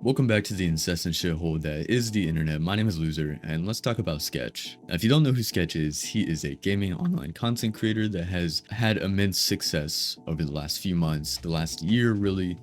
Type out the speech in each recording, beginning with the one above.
Welcome back to the incessant shithole that is the internet. My name is Loser, and let's talk about Sketch. Now, if you don't know who Sketch is, he is a gaming online content creator that has had immense success over the last few months, the last year really.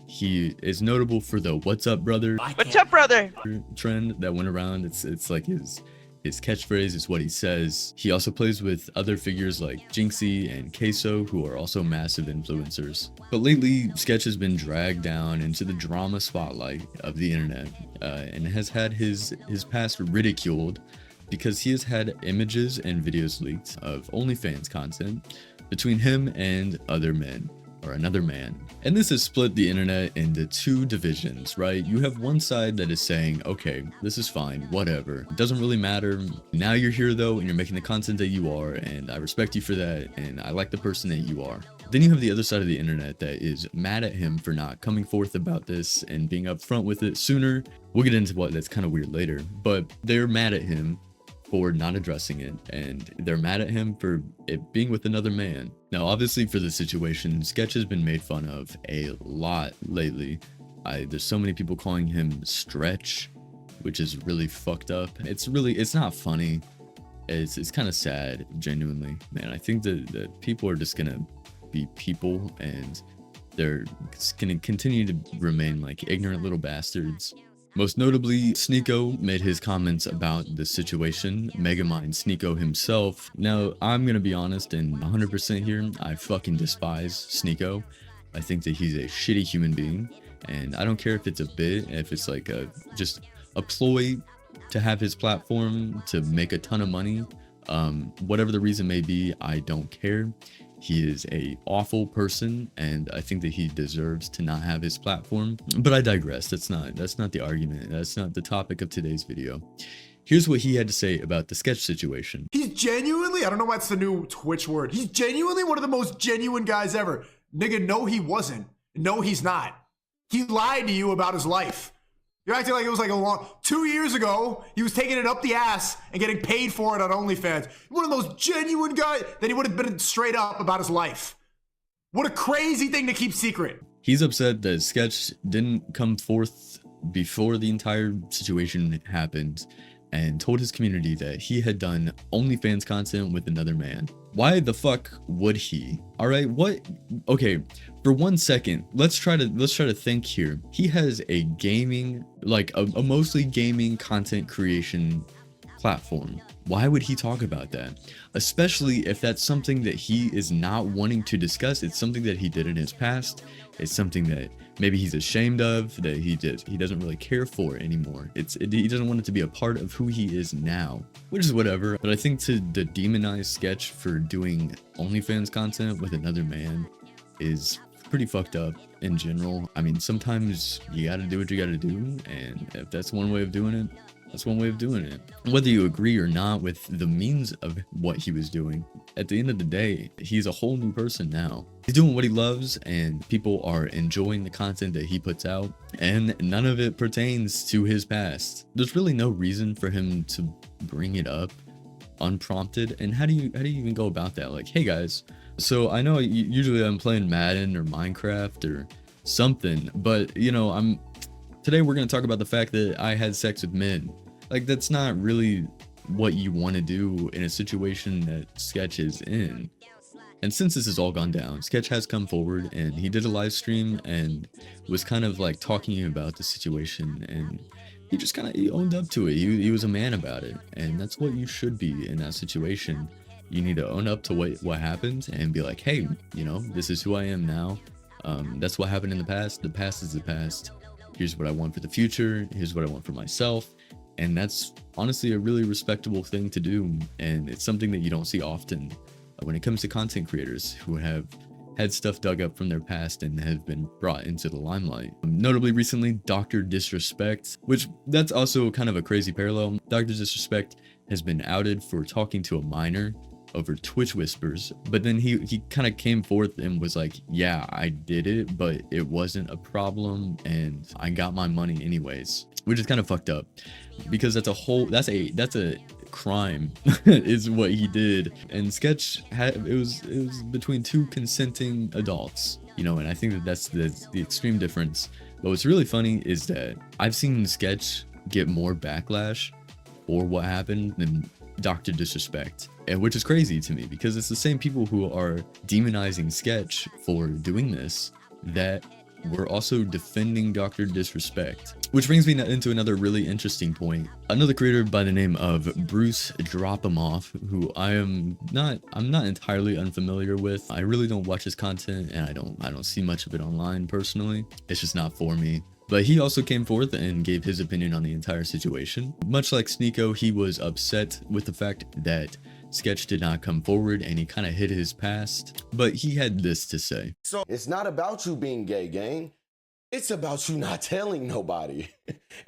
He is notable for the "What's up, brother?" What's up, brother? trend that went around. It's like his catchphrase is what he says. He also plays with other figures like Jinxie and Queso, who are also massive influencers. But lately, Sketch has been dragged down into the drama spotlight of the internet and has had his past ridiculed because he has had images and videos leaked of OnlyFans content between him and other men. Or another man. And this has split the internet into two divisions, right? You have one side that is saying, okay, this is fine, whatever. It doesn't really matter. Now you're here though, and you're making the content that you are, and I respect you for that, and I like the person that you are. Then you have the other side of the internet that is mad at him for not coming forth about this and being upfront with it sooner. We'll get into what that's kind of weird later, but they're mad at him for not addressing it, and they're mad at him for it being with another man. Now, obviously for the situation, Sketch has been made fun of a lot lately. There's so many people calling him Stretch, which is really fucked up. It's not funny. It's kind of sad, genuinely. Man, I think that people are just gonna be people, and they're gonna continue to remain like ignorant little bastards. Most notably, Sneeko made his comments about the situation, Megamind Sneeko himself. Now, I'm gonna be honest and 100% here, I fucking despise Sneeko. I think that he's a shitty human being, and I don't care if it's a bit, if it's like just a ploy to have his platform to make a ton of money. Whatever the reason may be, I don't care. He is a awful person, and I think that he deserves to not have his platform. But I digress. That's not the argument. That's not the topic of today's video. Here's what he had to say about the Sketch situation. He's genuinely, I don't know why it's the new Twitch word. He's genuinely one of the most genuine guys ever. Nigga, no, he wasn't. No, he's not. He lied to you about his life. You're acting like it was like 2 years ago, he was taking it up the ass and getting paid for it on OnlyFans. One of those genuine guys that he would have been straight up about his life. What a crazy thing to keep secret. He's upset that Sketch didn't come forth before the entire situation happened and told his community that he had done OnlyFans content with another man. Why the fuck would he? All right, what? Okay, for 1 second, let's try to think here. He has a gaming, like a mostly gaming content creation platform. Why would he talk about that? Especially if that's something that he is not wanting to discuss. It's something that he did in his past. It's something that maybe he's ashamed of, that he doesn't really care for anymore. He doesn't want it to be a part of who he is now, which is whatever. But I think to demonize Sketch for doing OnlyFans content with another man is pretty fucked up in general. I mean, sometimes you gotta do what you gotta do, and if that's one way of doing it, that's one way of doing it. Whether you agree or not with the means of what he was doing, at the end of the day, he's a whole new person now. He's doing what he loves, and people are enjoying the content that he puts out, and none of it pertains to his past. There's really no reason for him to bring it up unprompted. And how do you even go about that? Like, hey guys, so I know usually I'm playing Madden or Minecraft or something, but you know, today we're going to talk about the fact that I had sex with men. Like, that's not really what you want to do in a situation that Sketch is in. And since this has all gone down, Sketch has come forward and he did a live stream and was kind of like talking about the situation, and he just kind of owned up to it. He was a man about it, and that's what you should be in that situation. You need to own up to what happened and be like, hey, you know, this is who I am now. That's what happened in the past. The past is the past. Here's what I want for the future. Here's what I want for myself. And that's honestly a really respectable thing to do. And it's something that you don't see often when it comes to content creators who have had stuff dug up from their past and have been brought into the limelight. Notably recently, Dr. Disrespect, which that's also kind of a crazy parallel. Dr. Disrespect has been outed for talking to a minor over Twitch whispers, but then he kind of came forth and was like, yeah, I did it, but it wasn't a problem and I got my money anyways, which is kind of fucked up because that's a crime is what he did. And Sketch it was between two consenting adults, you know, and I think that's the extreme difference But what's really funny is that I've seen Sketch get more backlash for what happened than Dr. Disrespect, and which is crazy to me because it's the same people who are demonizing Sketch for doing this that were also defending Dr. Disrespect. Which brings me into another really interesting point. Another creator by the name of Bruce Dropamoff, who I'm not entirely unfamiliar with. I really don't watch his content, and I don't see much of it online personally. It's just not for me. But he also came forth and gave his opinion on the entire situation. Much like Sneeko, he was upset with the fact that Sketch did not come forward, and he kind of hid his past, but he had this to say. So it's not about you being gay, gang. It's about you not telling nobody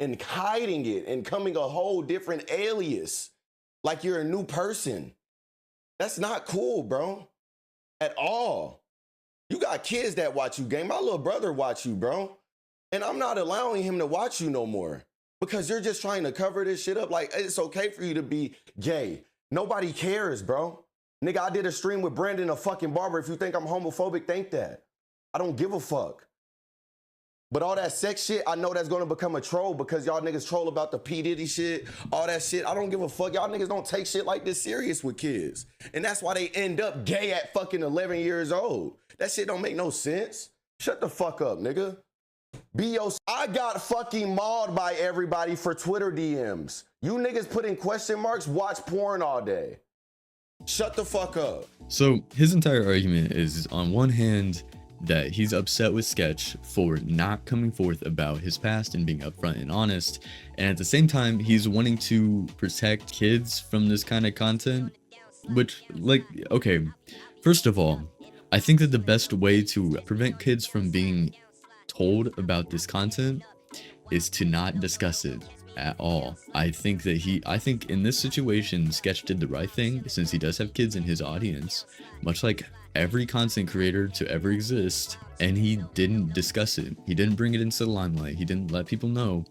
and hiding it and coming a whole different alias like you're a new person. That's not cool, bro, at all. You got kids that watch you, gang. My little brother watch you, bro. And I'm not allowing him to watch you no more because you're just trying to cover this shit up. Like, it's okay for you to be gay. Nobody cares, bro. Nigga, I did a stream with Brandon, a fucking barber. If you think I'm homophobic, think that. I don't give a fuck. But all that sex shit, I know that's gonna become a troll because y'all niggas troll about the P. Diddy shit, all that shit. I don't give a fuck. Y'all niggas don't take shit like this serious with kids. And that's why they end up gay at fucking 11 years old. That shit don't make no sense. Shut the fuck up, nigga. I got fucking mauled by everybody for Twitter DMs. You niggas put in question marks, watch porn all day. Shut the fuck up. So his entire argument is, on one hand, that he's upset with Sketch for not coming forth about his past and being upfront and honest, and at the same time he's wanting to protect kids from this kind of content, which, like, okay, first of all, I think that the best way to prevent kids from being told about this content is to not discuss it at all. I think in this situation, Sketch did the right thing since he does have kids in his audience, much like every content creator to ever exist, and he didn't discuss it. He didn't bring it into the limelight. He didn't let people know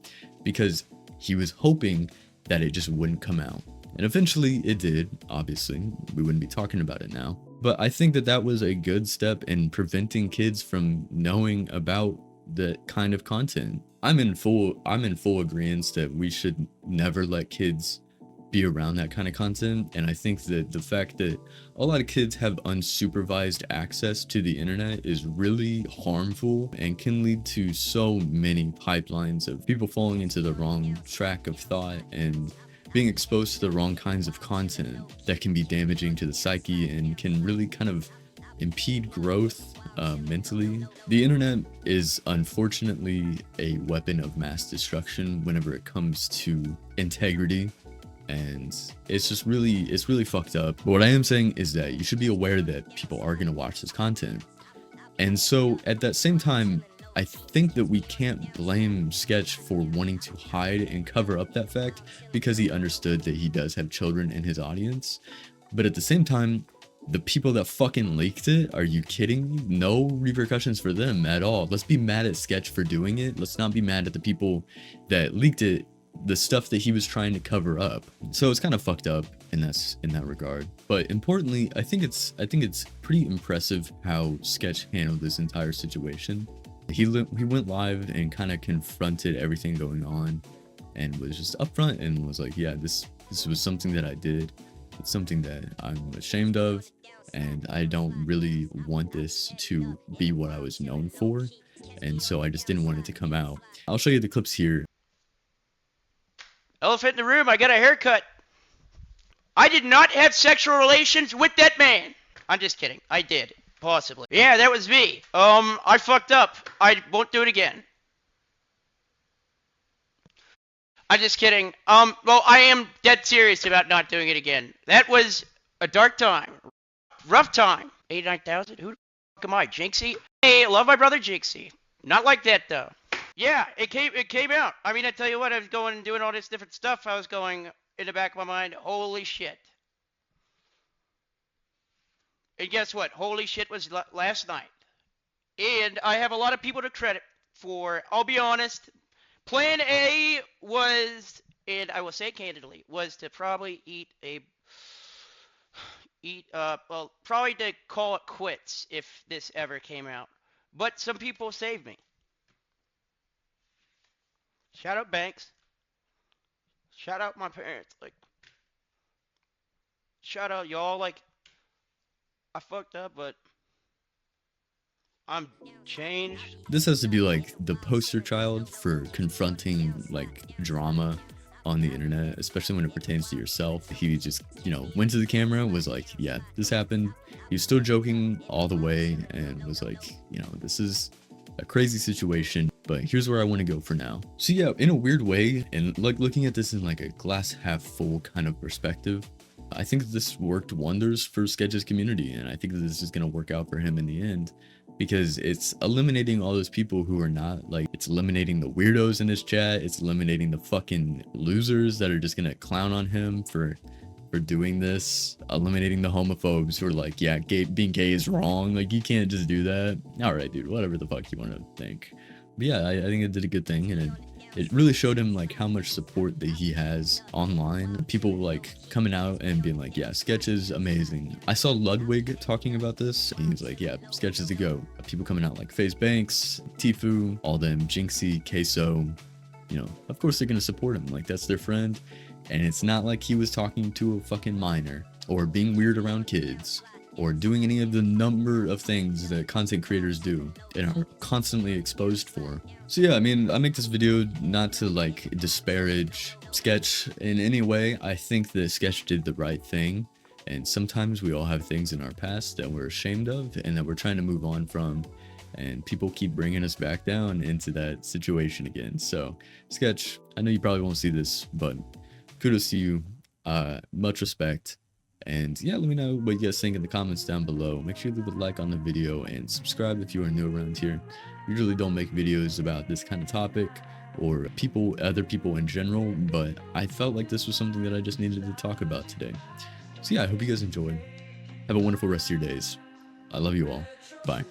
because he was hoping that it just wouldn't come out. And eventually it did, obviously. We wouldn't be talking about it now. But I think that was a good step in preventing kids from knowing about that kind of content. I'm in full agreement that we should never let kids be around that kind of content, and I think that the fact that a lot of kids have unsupervised access to the internet is really harmful and can lead to so many pipelines of people falling into the wrong track of thought and being exposed to the wrong kinds of content that can be damaging to the psyche and can really kind of impede growth mentally. The internet is unfortunately a weapon of mass destruction whenever it comes to integrity, and it's really fucked up. But what I am saying is that you should be aware that people are going to watch this content, and so at that same time, I think that we can't blame Sketch for wanting to hide and cover up that fact because he understood that he does have children in his audience. But at the same time, the people that fucking leaked it, are you kidding me? No repercussions for them at all. Let's be mad at Sketch for doing it. Let's not be mad at the people that leaked it, the stuff that he was trying to cover up. So it's kind of fucked up in that regard. But importantly, I think it's pretty impressive how Sketch handled this entire situation. He went live and kind of confronted everything going on and was just upfront and was like, yeah, this was something that I did. It's something that I'm ashamed of, and I don't really want this to be what I was known for, and so I just didn't want it to come out. I'll show you the clips here. Elephant in the room, I got a haircut. I did not have sexual relations with that man. I'm just kidding. I did. Possibly. Yeah, that was me. I fucked up. I won't do it again. I'm just kidding. Well, I am dead serious about not doing it again. That was a dark time. Rough time. 89,000? Who the fuck am I? Jinxie? Hey, I love my brother Jinxie. Not like that, though. Yeah, it came out. I mean, I tell you what, I was going and doing all this different stuff. I was going in the back of my mind, holy shit. And guess what? Holy shit was last night. And I have a lot of people to credit for, I'll be honest, Plan A was, and I will say candidly, was to probably probably to call it quits if this ever came out. But some people saved me. Shout out Banks. Shout out my parents. Like, shout out y'all. Like, I fucked up, but I'm changed. This has to be like the poster child for confronting like drama on the internet, especially when it pertains to yourself. He just, you know, went to the camera, was like, yeah, this happened. He was still joking all the way and was like, you know, this is a crazy situation, but here's where I want to go for now. So yeah, in a weird way, and like looking at this in like a glass half full kind of perspective, I think this worked wonders for Sketch's community, and I think that this is going to work out for him in the end, because it's eliminating all those people who are not, like, it's eliminating the weirdos in his chat, it's eliminating the fucking losers that are just gonna clown on him for doing this, eliminating the homophobes who are like, yeah, being gay is wrong, like, you can't just do that. All right, dude, whatever the fuck you want to think. But yeah, I think it did a good thing, and it really showed him like how much support that he has online. People like coming out and being like, yeah, Sketch is amazing. I saw Ludwig talking about this, and he was like, yeah, Sketch is the GOAT. People coming out like FaZe Banks, Tfue, all them, Jinxie, Queso, you know, of course they're gonna support him, like that's their friend. And it's not like he was talking to a fucking minor or being weird around kids or doing any of the number of things that content creators do and are constantly exposed for. So yeah, I mean, I make this video not to like disparage Sketch in any way. I think that Sketch did the right thing, and sometimes we all have things in our past that we're ashamed of and that we're trying to move on from, and people keep bringing us back down into that situation again. So Sketch, I know you probably won't see this, but kudos to you, much respect. And yeah, let me know what you guys think in the comments down below. Make sure you leave a like on the video and subscribe if you are new around here. Usually don't make videos about this kind of topic or other people in general, but I felt like this was something that I just needed to talk about today. So yeah, I hope you guys enjoyed. Have a wonderful rest of your days. I love you all. Bye.